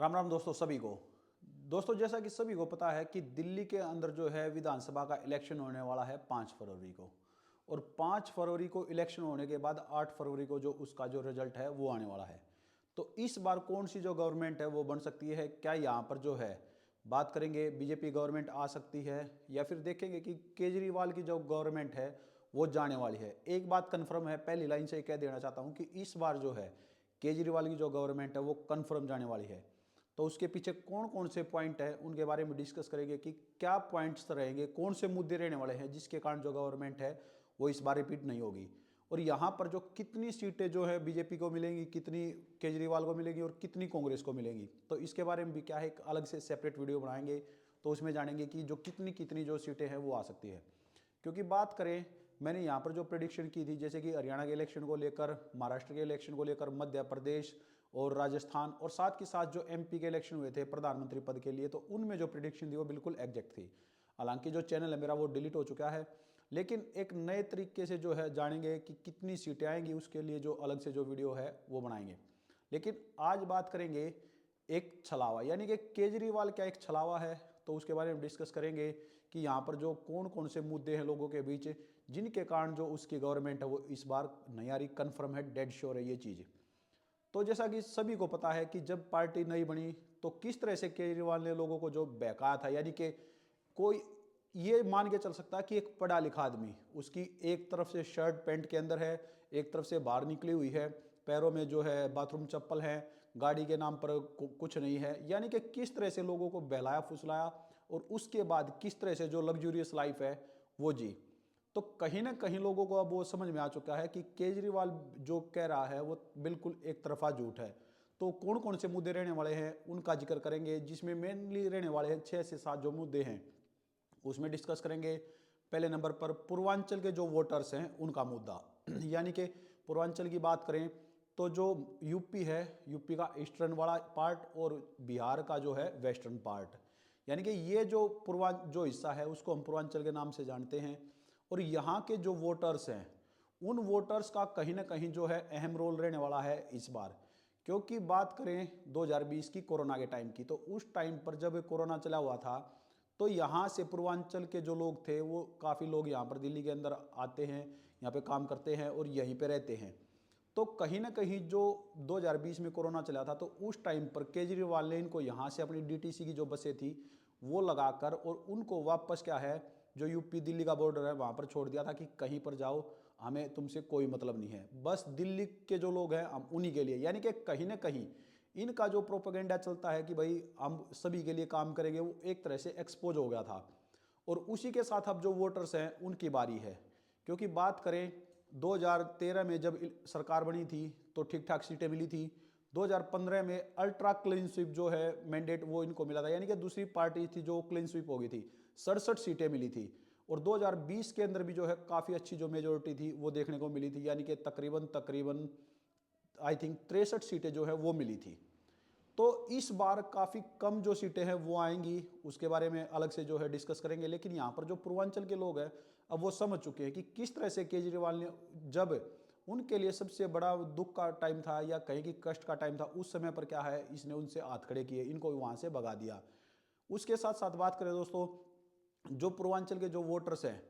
राम राम दोस्तों सभी को। दोस्तों जैसा कि सभी को पता है कि दिल्ली के अंदर जो है विधानसभा का इलेक्शन होने वाला है 5 फरवरी को। और 5 फरवरी को इलेक्शन होने के बाद 8 फरवरी को जो उसका जो रिजल्ट है वो आने वाला है। तो इस बार कौन सी जो गवर्नमेंट है वो बन सकती है, क्या यहाँ पर जो है बात करेंगे बीजेपी गवर्नमेंट आ सकती है या फिर देखेंगे कि केजरीवाल की जो गवर्नमेंट है वो जाने वाली है। एक बात कन्फर्म है, पहली लाइन से कह देना चाहता हूँ कि इस बार जो है केजरीवाल की जो गवर्नमेंट है वो कन्फर्म जाने वाली है। तो उसके पीछे कौन कौन से पॉइंट है उनके बारे में डिस्कस करेंगे कि क्या पॉइंट्स रहेंगे, कौन से मुद्दे रहने वाले हैं जिसके कारण जो गवर्नमेंट है वो इस बार रिपीट नहीं होगी। और यहाँ पर जो कितनी सीटें जो है बीजेपी को मिलेंगी, कितनी केजरीवाल को मिलेंगी और कितनी कांग्रेस को मिलेंगी, तो इसके बारे में भी क्या है एक अलग से सेपरेट वीडियो बनाएंगे। तो उसमें जानेंगे कि जो कितनी कितनी जो सीटें हैं वो आ सकती है। क्योंकि बात करें, मैंने यहाँ पर जो प्रेडिक्शन की थी जैसे कि हरियाणा के इलेक्शन को लेकर, महाराष्ट्र के इलेक्शन को लेकर, मध्य प्रदेश और राजस्थान और साथ के साथ जो एमपी के इलेक्शन हुए थे प्रधानमंत्री पद के लिए, तो उनमें जो प्रिडिक्शन थी वो बिल्कुल एग्जैक्ट थी। हालांकि जो चैनल है मेरा वो डिलीट हो चुका है, लेकिन एक नए तरीके से जो है जानेंगे कि कितनी सीटें आएंगी, उसके लिए जो अलग से जो वीडियो है वो बनाएंगे। लेकिन आज बात करेंगे एक छलावा, यानी कि केजरीवाल क्या एक छलावा है, तो उसके बारे में डिस्कस करेंगे कि यहाँ पर जो कौन कौन से मुद्दे हैं लोगों के बीच जिनके कारण जो उसकी गवर्नमेंट है वो इस बार नहीं आ रही, कन्फर्म है, डेड श्योर है ये चीज़। तो जैसा कि सभी को पता है कि जब पार्टी नहीं बनी तो किस तरह से केजरीवाल ने लोगों को जो बहकाया था, यानी कि कोई ये मान के चल सकता है कि एक पढ़ा लिखा आदमी, उसकी एक तरफ से शर्ट पैंट के अंदर है, एक तरफ से बाहर निकली हुई है, पैरों में जो है बाथरूम चप्पल है, गाड़ी के नाम पर कुछ नहीं है, यानी कि किस तरह से लोगों को बहलाया फुसलाया और उसके बाद किस तरह से जो लग्जूरियस लाइफ है वो जी। तो कहीं ना कहीं लोगों को अब वो समझ में आ चुका है कि केजरीवाल जो कह रहा है वो बिल्कुल एक तरफा झूठ है। तो कौन कौन से मुद्दे रहने वाले हैं उनका जिक्र करेंगे, जिसमें मेनली रहने वाले हैं 6 से 7 जो मुद्दे हैं उसमें डिस्कस करेंगे। पहले नंबर पर पूर्वांचल के जो वोटर्स हैं उनका मुद्दा यानी कि पूर्वांचल की बात करें तो जो यूपी है, यूपी का ईस्टर्न वाला पार्ट और बिहार का जो है वेस्टर्न पार्ट, यानी कि ये जो जो हिस्सा है उसको हम पूर्वांचल के नाम से जानते हैं। और यहाँ के जो वोटर्स हैं उन वोटर्स का कहीं ना कहीं जो है अहम रोल रहने वाला है इस बार। क्योंकि बात करें 2020 की कोरोना के टाइम की, तो उस टाइम पर जब कोरोना चला हुआ था तो यहाँ से पूर्वांचल के जो लोग थे वो काफ़ी लोग यहाँ पर दिल्ली के अंदर आते हैं, यहाँ पे काम करते हैं और यहीं पे रहते हैं। तो कहीं ना कहीं जो 2020 में कोरोना चला था तो उस टाइम पर केजरीवाल ने इनको यहाँ से अपनी डीटीसी की जो बसें थी वो लगाकर और उनको वापस क्या है जो यूपी दिल्ली का बॉर्डर है वहाँ पर छोड़ दिया था कि कहीं पर जाओ, हमें तुमसे कोई मतलब नहीं है, बस दिल्ली के जो लोग हैं हम उन्हीं के लिए। यानी कि कहीं ना कहीं इनका जो प्रोपेगेंडा चलता है कि भाई हम सभी के लिए काम करेंगे, वो एक तरह से एक्सपोज हो गया था। और उसी के साथ अब जो वोटर्स हैं उनकी बारी है। क्योंकि बात करें 2013 में जब सरकार बनी थी तो ठीक ठाक सीटें मिली थी। 2015 में अल्ट्रा क्लीन स्वीप जो है मैंडेट वो इनको मिला था, यानी कि दूसरी पार्टी थी जो क्लीन स्वीप हो गई थी, 67 सीटें मिली थी। और 2020 के अंदर भी जो है काफ़ी अच्छी जो मेजोरिटी थी वो देखने को मिली थी, यानी कि तकरीबन तकरीबन आई थिंक 63 सीटें जो है वो मिली थी। तो इस बार काफ़ी कम जो सीटें हैं वो आएंगी, उसके बारे में अलग से जो है डिस्कस करेंगे। लेकिन यहाँ पर जो पूर्वांचल के लोग हैं अब वो समझ चुके हैं कि किस तरह से केजरीवाल ने, जब उनके लिए सबसे बड़ा दुख का टाइम था या कहीं की कष्ट का टाइम था, उस समय पर क्या है इसने उनसे हाथ खड़े किए, इनको वहाँ से भगा दिया। उसके साथ साथ बात करें दोस्तों, जो पूर्वांचल के जो वोटर्स हैं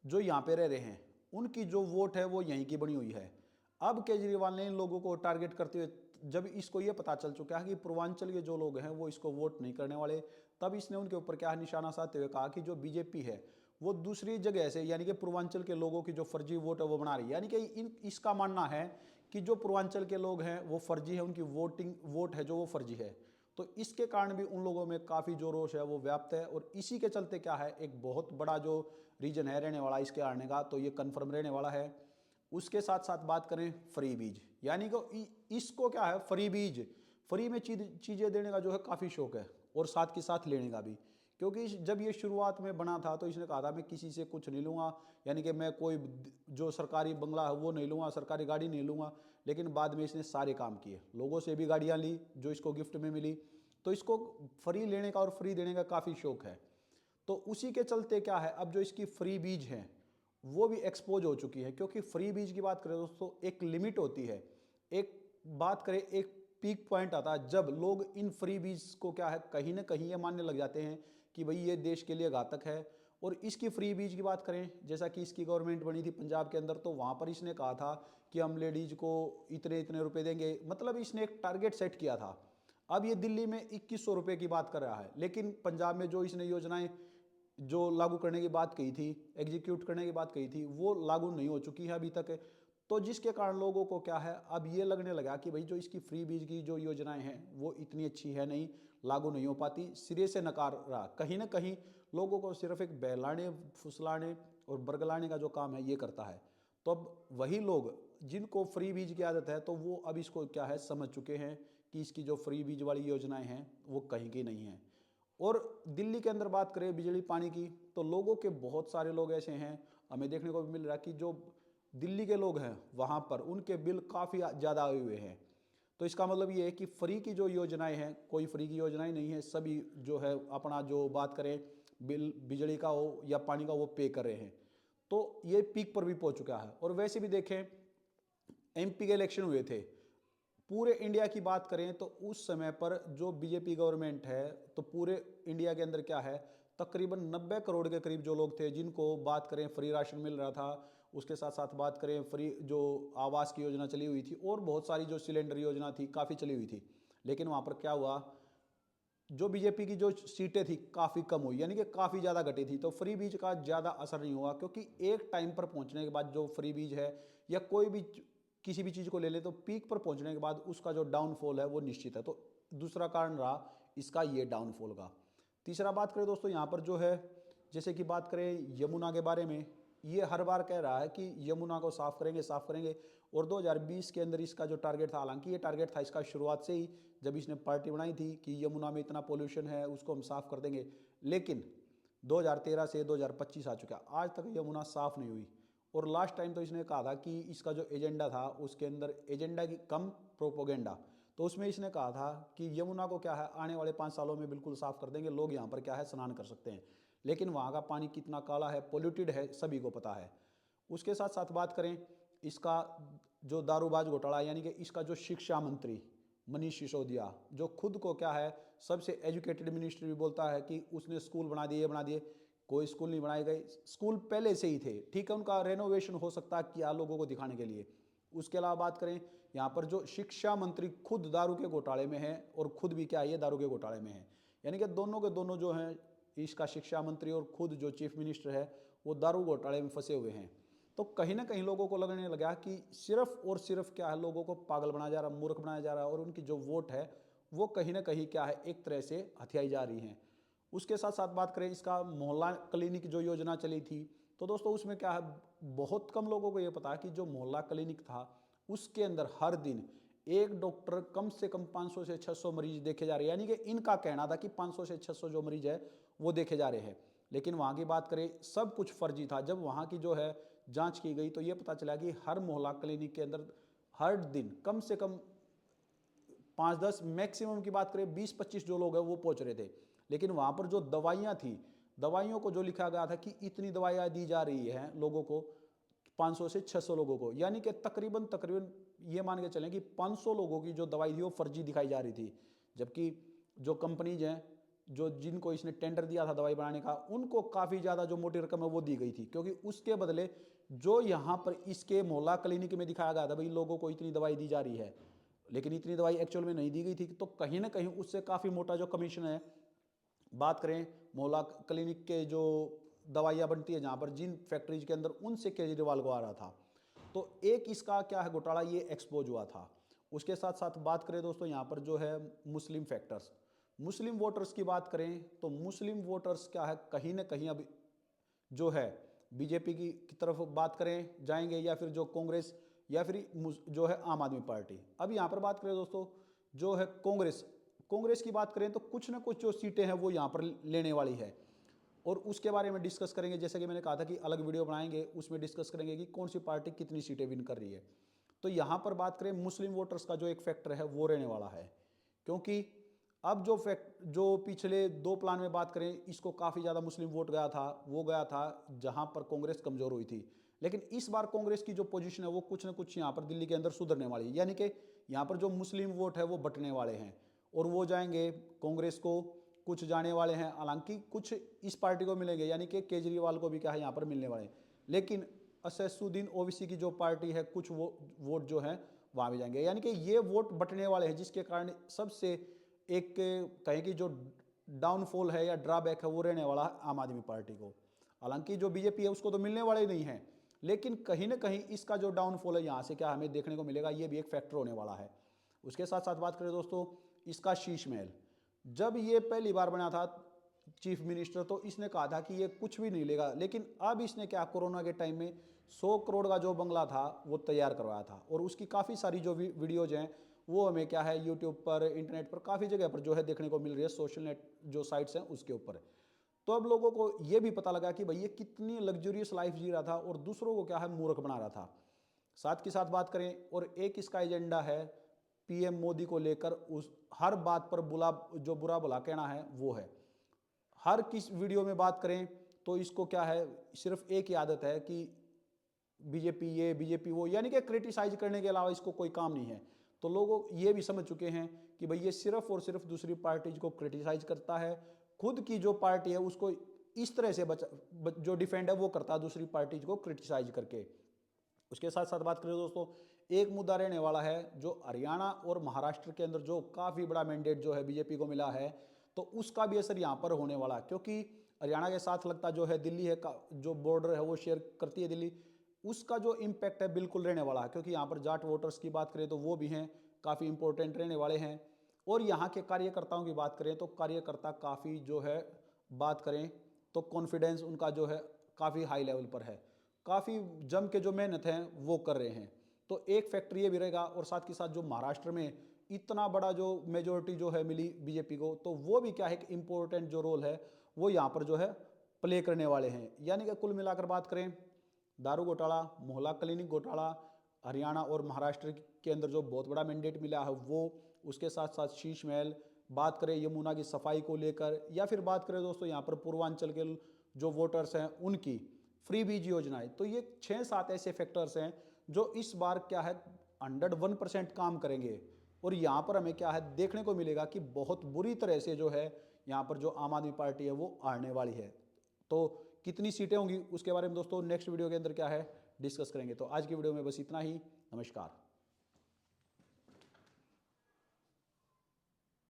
जो यहाँ पे रह रहे हैं उनकी जो वोट है वो यहीं की बनी हुई है। अब केजरीवाल ने इन लोगों को टारगेट करते हुए, जब इसको ये पता चल चुका है कि पूर्वांचल के जो लोग हैं वो इसको वोट नहीं करने वाले, तब इसने उनके ऊपर क्या निशाना साधते हुए कहा कि जो बीजेपी है वो दूसरी जगह से, यानी कि पूर्वांचल के लोगों की जो फर्जी वोट है वो बना रही है। यानी कि इसका मानना है कि जो पूर्वांचल के लोग हैं वो फर्जी है, उनकी वोट है जो वो फर्जी है। तो इसके कारण भी उन लोगों में काफ़ी जो रोष है वो व्याप्त है। और इसी के चलते क्या है एक बहुत बड़ा जो रीजन है रहने वाला इसके आने का, तो ये कन्फर्म रहने वाला है। उसके साथ साथ बात करें फ्री बीज, यानी कि इसको क्या है फ्री बीज, फ्री में चीज़ें देने का जो है काफ़ी शौक है और साथ के साथ लेने का भी। क्योंकि जब ये शुरुआत में बना था तो इसने कहा था मैं किसी से कुछ नहीं लूँगा, यानी कि मैं कोई जो सरकारी बंगला है वो नहीं लूँगा, सरकारी गाड़ी नहीं लूँगा। लेकिन बाद में इसने सारे काम किए, लोगों से भी गाड़ियाँ ली जो इसको गिफ्ट में मिली। तो इसको फ्री लेने का और फ्री देने का काफ़ी शौक है। तो उसी के चलते क्या है अब जो इसकी फ्री बीज हैं वो भी एक्सपोज हो चुकी है। क्योंकि फ्री बीज की बात करें दोस्तों एक लिमिट होती है, एक बात करें एक पीक पॉइंट आता है जब लोग इन फ्री बीज को क्या है कहीं ना कहीं ये मानने लग जाते हैं कि भाई ये देश के लिए घातक है। और इसकी फ्री बीज की बात करें, जैसा कि इसकी गवर्नमेंट बनी थी पंजाब के अंदर, तो वहाँ पर इसने कहा था कि हम लेडीज को इतने इतने रुपए देंगे, मतलब इसने एक टारगेट सेट किया था। अब ये दिल्ली में 2100 रुपये की बात कर रहा है, लेकिन पंजाब में जो इसने योजनाएं जो लागू करने की बात कही थी, एग्जीक्यूट करने की बात कही थी, वो लागू नहीं हो चुकी है अभी तक। तो जिसके कारण लोगों को क्या है अब ये लगने लगा कि भाई जो इसकी फ्री बीज की जो योजनाएं हैं वो इतनी अच्छी है नहीं, लागू नहीं हो पाती, सिरे से नकार रहा। कहीं ना कहीं लोगों को सिर्फ एक बहलाने फुसलाने और बरगलाने का जो काम है ये करता है। तो अब वही लोग जिनको फ्री बीज की आदत है तो वो अब इसको क्या है समझ चुके हैं कि इसकी जो फ्री बीज वाली योजनाएं हैं वो कहीं की नहीं है। और दिल्ली के अंदर बात करें बिजली पानी की, तो लोगों के बहुत सारे लोग ऐसे हैं, हमें देखने को भी मिल रहा है कि जो दिल्ली के लोग हैं वहाँ पर उनके बिल काफ़ी ज़्यादा आए हुए हैं। तो इसका मतलब ये है कि फ्री की जो योजनाएं हैं, कोई फ्री की योजनाएं नहीं है, सभी जो है अपना जो बात करें बिल बिजली का हो या पानी का वो पे कर रहे हैं। तो ये पीक पर भी पहुंच चुका है। और वैसे भी देखें एमपी के इलेक्शन हुए थे, पूरे इंडिया की बात करें तो उस समय पर जो बीजेपी गवर्नमेंट है तो पूरे इंडिया के अंदर क्या है तकरीबन 90 करोड़ के करीब जो लोग थे जिनको बात करें फ्री राशन मिल रहा था, उसके साथ साथ बात करें फ्री जो आवास की योजना चली हुई थी और बहुत सारी जो सिलेंडर योजना थी काफ़ी चली हुई थी। लेकिन वहाँ पर क्या हुआ, जो बीजेपी की जो सीटें थी काफ़ी कम हुई, यानी कि काफ़ी ज़्यादा घटी थी। तो फ्री बीज का ज़्यादा असर नहीं हुआ, क्योंकि एक टाइम पर पहुंचने के बाद जो फ्री बीज है या कोई भी किसी भी चीज़ को ले ले तो पीक पर पहुंचने के बाद उसका जो डाउनफॉल है वो निश्चित है। तो दूसरा कारण रहा इसका ये डाउनफॉल का। तीसरा बात करें दोस्तों यहाँ पर जो है, जैसे कि बात करें यमुना के बारे में, ये हर बार कह रहा है कि यमुना को साफ़ करेंगे साफ़ करेंगे। और 2020 के अंदर इसका जो टारगेट था, हालांकि ये टारगेट था इसका शुरुआत से ही जब इसने पार्टी बनाई थी कि यमुना में इतना पोल्यूशन है उसको हम साफ़ कर देंगे, लेकिन 2013 से 2025 आ चुका, आज तक यमुना साफ़ नहीं हुई। और लास्ट टाइम तो इसने कहा था कि इसका जो एजेंडा था उसके अंदर एजेंडा की कम प्रोपोगेंडा, तो उसमें इसने कहा था कि यमुना को क्या है आने वाले 5 सालों में बिल्कुल साफ़ कर देंगे, लोग यहाँ पर क्या है स्नान कर सकते हैं। लेकिन वहाँ का पानी कितना काला है, पोल्यूटेड है, सभी को पता है। उसके साथ साथ बात करें इसका जो दारूबाज घोटाला, यानी कि इसका जो शिक्षा मंत्री मनीष सिसोदिया, जो खुद को क्या है सबसे एजुकेटेड मिनिस्टर भी बोलता है कि उसने स्कूल बना दिए बना दिए, कोई स्कूल नहीं बनाए गए। स्कूल पहले से ही थे, ठीक है, उनका रेनोवेशन हो सकता है किया लोगों को दिखाने के लिए। उसके अलावा बात करें यहाँ पर जो शिक्षा मंत्री खुद दारू के घोटाले में है और खुद भी क्या है ये दारू के घोटाले में है, यानी कि दोनों के दोनों जो हैं, इसका शिक्षा मंत्री और खुद जो चीफ मिनिस्टर है वो दारू घोटाले में फंसे हुए हैं। तो कहीं ना कहीं लोगों को लगने लगा कि सिर्फ और सिर्फ क्या है लोगों को पागल बनाया जा रहा है, मूर्ख बनाया जा रहा है, और उनकी जो वोट है वो कहीं ना कहीं क्या है एक तरह से हथियाई जा रही हैं। उसके साथ साथ बात करें इसका मोहल्ला क्लिनिक जो योजना चली थी, तो दोस्तों उसमें क्या है बहुत कम लोगों को ये पता है कि जो मोहल्ला क्लिनिक था उसके अंदर हर दिन एक डॉक्टर कम से कम 500 से 600 मरीज देखे जा रहे हैं, यानी कि इनका कहना था कि 500 से 600 जो मरीज है वो देखे जा रहे हैं। लेकिन वहाँ की बात करें सब कुछ फर्जी था। जब वहाँ की जो है जांच की गई तो ये पता चला कि हर मोहल्ला क्लिनिक के अंदर हर दिन कम से कम 5-10, मैक्सिमम की बात करें 20-25 जो लोग हैं वो पहुंच रहे थे। लेकिन वहाँ पर जो दवाइयाँ थी, दवाइयों को जो लिखा गया था कि इतनी दवाइयाँ दी जा रही हैं लोगों को, 500 से 600 लोगों को, यानी कि तकरीबन तकरीबन ये मान के चलें कि 500 लोगों की जो दवाई थी वो फर्जी दिखाई जा रही थी। जबकि जो कंपनीज हैं जो जिनको इसने टेंडर दिया था दवाई बनाने का, उनको काफ़ी ज़्यादा जो मोटी रकम है वो दी गई थी, क्योंकि उसके बदले जो यहाँ पर इसके मोहल्ला क्लिनिक में दिखाया गया था भाई लोगों को इतनी दवाई दी जा रही है, लेकिन इतनी दवाई एक्चुअल में नहीं दी गई थी। तो कहीं ना कहीं उससे काफ़ी मोटा जो कमीशन है, बात करें मोहल्ला क्लिनिक के जो दवाइयाँ बनती है जहाँ पर जिन फैक्ट्रीज के अंदर, उनसे केजरीवाल को आ रहा था। तो एक इसका क्या है घोटाला ये एक्सपोज हुआ था। उसके साथ साथ बात करें दोस्तों यहाँ पर जो है मुस्लिम फैक्टर्स, मुस्लिम वोटर्स की बात करें तो मुस्लिम वोटर्स क्या है कहीं ना कहीं अब जो है बीजेपी की तरफ बात करें जाएंगे, या फिर जो कांग्रेस, या फिर जो है आम आदमी पार्टी। अब यहाँ पर बात करें दोस्तों जो है कांग्रेस, कांग्रेस की बात करें तो कुछ ना कुछ जो सीटें हैं वो यहाँ पर लेने वाली है, और उसके बारे में डिस्कस करेंगे। जैसे कि मैंने कहा था कि अलग वीडियो बनाएंगे उसमें डिस्कस करेंगे कि कौन सी पार्टी कितनी सीटें विन कर रही है। तो यहाँ पर बात करें मुस्लिम वोटर्स का जो एक फैक्टर है वो रहने वाला है, क्योंकि अब जो पिछले 2 प्लान में बात करें इसको काफ़ी ज़्यादा मुस्लिम वोट गया था, वो गया था जहाँ पर कांग्रेस कमज़ोर हुई थी। लेकिन इस बार कांग्रेस की जो पोजीशन है वो कुछ ना कुछ यहाँ पर दिल्ली के अंदर सुधरने वाली है, यानी कि यहाँ पर जो मुस्लिम वोट है वो बंटने वाले हैं और वो जाएंगे कांग्रेस को, कुछ जाने वाले हैं, हालांकि कुछ इस पार्टी को मिलेंगे, यानी कि केजरीवाल को भी क्या है यहाँ पर मिलने वाले हैं, लेकिन असदुद्दीन ओवैसी की जो पार्टी है कुछ वो वोट जो है वहाँ भी जाएंगे, यानी कि ये वोट बंटने वाले हैं, जिसके कारण सबसे एक कहें कि जो डाउनफॉल है या ड्रॉबैक है वो रहने वाला है आम आदमी पार्टी को। हालांकि जो बीजेपी है उसको तो मिलने वाले नहीं है, लेकिन कहीं ना कहीं इसका जो डाउनफॉल है यहाँ से क्या हमें देखने को मिलेगा, ये भी एक फैक्टर होने वाला है। उसके साथ साथ बात करें दोस्तों इसका शीश महल, जब ये पहली बार बना था चीफ मिनिस्टर तो इसने कहा था कि ये कुछ भी नहीं लेगा, लेकिन अब इसने क्या कोरोना के टाइम में 100 करोड़ का जो बंगला था वो तैयार करवाया था और उसकी काफ़ी सारी जो वीडियोज हैं वो हमें क्या है यूट्यूब पर, इंटरनेट पर, काफ़ी जगह पर जो है देखने को मिल रही है, सोशल नेट जो साइट्स हैं उसके ऊपर। तो अब लोगों को ये भी पता लगा कि भाई ये कितनी लग्जरियस लाइफ जी रहा था और दूसरों को क्या है मूर्ख बना रहा था। साथ की साथ बात करें और एक इसका एजेंडा है पीएम मोदी को लेकर, उस हर बात पर बुरा भला कहना है वो है, हर किस वीडियो में बात करें तो इसको क्या है सिर्फ एक ही आदत है कि बीजेपी ये बीजेपी वो, यानी कि क्रिटिसाइज करने के अलावा इसको कोई काम नहीं है। तो लोग ये भी समझ चुके हैं कि भाई ये सिर्फ और सिर्फ दूसरी पार्टी को क्रिटिसाइज करता है, खुद की जो पार्टी है उसको इस तरह से जो डिफेंड है वो करता है दूसरी पार्टी को क्रिटिसाइज करके। उसके साथ साथ बात करें दोस्तों एक मुद्दा रहने वाला है जो हरियाणा और महाराष्ट्र के अंदर जो काफ़ी बड़ा मैंडेट जो है बीजेपी को मिला है, तो उसका भी असर यहाँ पर होने वाला है, क्योंकि हरियाणा के साथ लगता जो है दिल्ली है का जो बॉर्डर है वो शेयर करती है दिल्ली, उसका जो इम्पैक्ट है बिल्कुल रहने वाला है, क्योंकि यहाँ पर जाट वोटर्स की बात करें तो वो भी हैं, काफ़ी इंपॉर्टेंट रहने वाले हैं। और यहाँ के कार्यकर्ताओं की बात करें तो कार्यकर्ता काफ़ी जो है बात करें तो कॉन्फिडेंस उनका जो है काफ़ी हाई लेवल पर है, काफ़ी जम के जो मेहनत है वो कर रहे हैं। तो एक फैक्टर ये भी रहेगा और साथ के साथ जो महाराष्ट्र में इतना बड़ा जो मेजोरिटी जो है मिली बीजेपी को, तो वो भी क्या है कि इम्पोर्टेंट जो रोल है वो यहाँ पर जो है प्ले करने वाले हैं। यानी कि कुल मिलाकर बात करें दारू घोटाला, मोहल्ला क्लिनिक घोटाला, हरियाणा और महाराष्ट्र के अंदर जो बहुत बड़ा मैंडेट मिला है वो, उसके साथ साथ शीश महल, बात करें यमुना की सफाई को लेकर, या फिर बात करें दोस्तों यहाँ पर पूर्वांचल के जो वोटर्स हैं उनकी फ्री बीज योजनाएं, तो ये 6-7 ऐसे फैक्टर्स हैं जो इस बार क्या है 101% काम करेंगे। और यहाँ पर हमें क्या है देखने को मिलेगा कि बहुत बुरी तरह से जो है यहाँ पर जो आम आदमी पार्टी है वो हारने वाली है। तो कितनी सीटें होंगी उसके बारे में दोस्तों नेक्स्ट वीडियो के अंदर क्या है डिस्कस करेंगे। तो आज की वीडियो में बस इतना ही। नमस्कार।